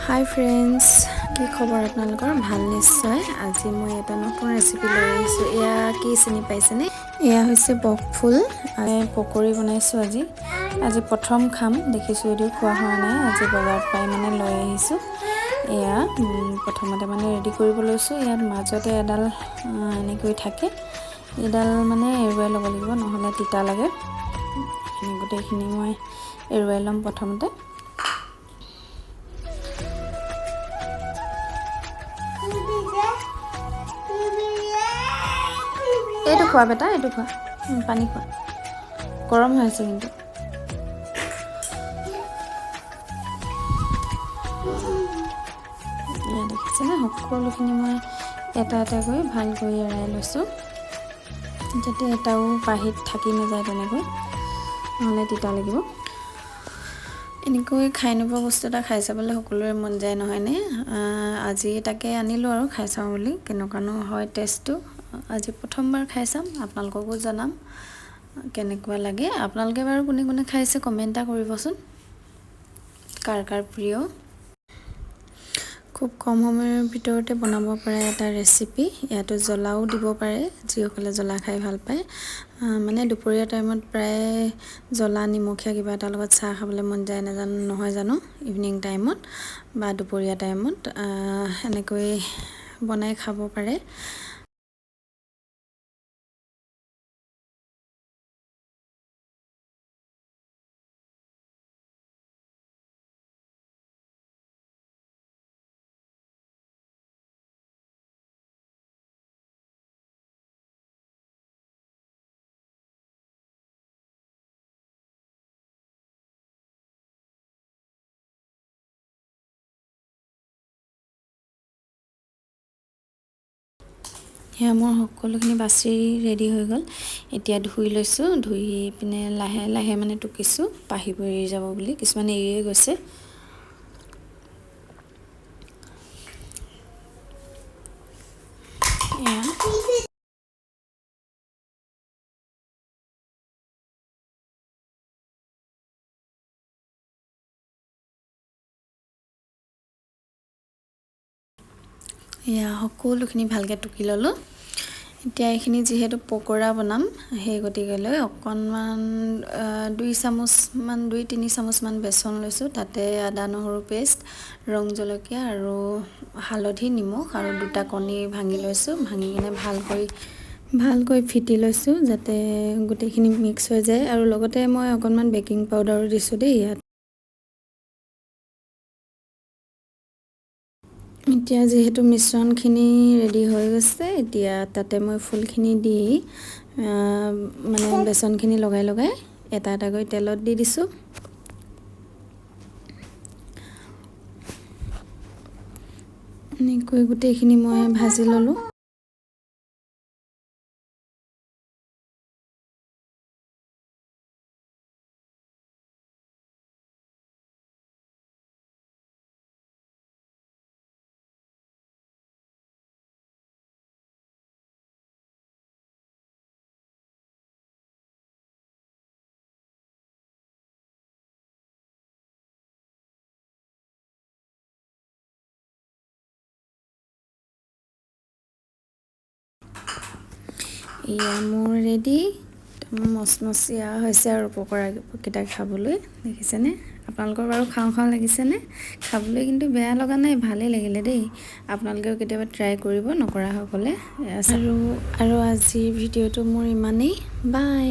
হাই friends, কি খবৰ আপোনালোকৰ? ভাল নিশ্চয়। আজি মই এটা নতুন ৰেচিপি লৈ আহিছোঁ। এয়া কি চিনি পাইছেনে? এয়া হৈছে বক ফুল। পকৰি বনাইছোঁ আজি প্ৰথম খাম। দেখিছোঁ যদিও খোৱা হোৱা নাই। আজি বজাৰত পাই মানে লৈ আহিছোঁ। এয়া প্ৰথমতে মানে ৰেডি কৰিব লৈছোঁ। ইয়াত মাজতে এডাল এনেকৈ থাকে। এইডাল মানে এৰুৱাই ল'ব লাগিব, নহ'লে তিতা লাগে। গোটেইখিনি মই এৰুৱাই ল'ম প্ৰথমতে। এইটো খোৱা বেটা, এইটো খোৱা, পানী খোৱা। গৰম হৈ আছে কিন্তু। এয়া দেখিছেনে, সকলোখিনি মই এটা এটাকৈ ভালকৈ এৰাই লৈছোঁ, যাতে এটাও পাহিত থাকি নাযায় তেনেকৈ, নহ'লে তিতা লাগিব। এনেকৈ খাই নোপোৱা বস্তু এটা খাই চাবলৈ সকলোৰে মন যায় নহয়নে? আজি তাকে আনিলোঁ আৰু খাই চাওঁ বুলি, কেনেকুৱানো হয় টেষ্টটো। আজি প্ৰথমবাৰ খাই চাম, আপোনালোককো জনাম কেনেকুৱা লাগে। আপোনালোকে বাৰু কোনে কোনে খাইছে কমেণ্ট এটা কৰিবচোন, কাৰ কাৰ প্ৰিয়। খুব কম সময়ৰ ভিতৰতে বনাব পাৰে এটা ৰেচিপি। ইয়াতো জ্বলাও দিব পাৰে, যিসকলে জ্বলা খাই ভাল পায়। মানে দুপৰীয়া টাইমত প্ৰায় জ্বলা নিমখীয়া কিবা এটাৰ লগত চাহ খাবলৈ মন যায়, নহয় জানো? ইভিনিং টাইমত বা দুপৰীয়া টাইমত এনেকৈ বনাই খাব পাৰে। সেয়া মোৰ সকলোখিনি বাছি ৰেডি হৈ গ'ল। এতিয়া ধুই লৈছোঁ, ধুই পিনে লাহে লাহে মানে টুকিছোঁ, পাহিবোৰ এৰি যাব বুলি। কিছুমানে এৰিয়ে গৈছে। এয়া সকলোখিনি ভালকৈ টুকি ল'লোঁ। এতিয়া এইখিনি যিহেতু পকৰা বনাম, সেই গতিকেলৈ অকণমান 2-3 চামুচমান বেচন লৈছোঁ। তাতে আদা নহৰু পেষ্ট, ৰং জলকীয়া আৰু হালধি, নিমখ আৰু 2টা কণী ভাঙি লৈছোঁ। ভাঙি কিনে ভালকৈ ফিটি লৈছোঁ, যাতে গোটেইখিনি মিক্স হৈ যায়। আৰু লগতে মই অকণমান বেকিং পাউডাৰো দিছোঁ দেই ইয়াত। এতিয়া যিহেতু মিশ্ৰণখিনি ৰেডি হৈ গৈছে, এতিয়া তাতে মই ফুলখিনি দি মানে বেচনখিনি লগাই লগাই এটা এটাকৈ তেলত দি দিছোঁ। এনেকৈ গোটেইখিনি মই ভাজি ল'লোঁ। এয়া মোৰ ৰেডি, মচমচীয়া হৈছে আৰু পকৰাকেইটা খাবলৈ। দেখিছেনে? আপোনালোকৰ বাৰু খাওঁ খাওঁ লাগিছেনে? খাবলৈ কিন্তু বেয়া লগা নাই, ভালেই লাগিলে দেই। আপোনালোকেও কেতিয়াবা ট্ৰাই কৰিব, নকৰাসকলে। আৰু আজিৰ ভিডিঅ'টো মোৰ ইমানেই। বাই।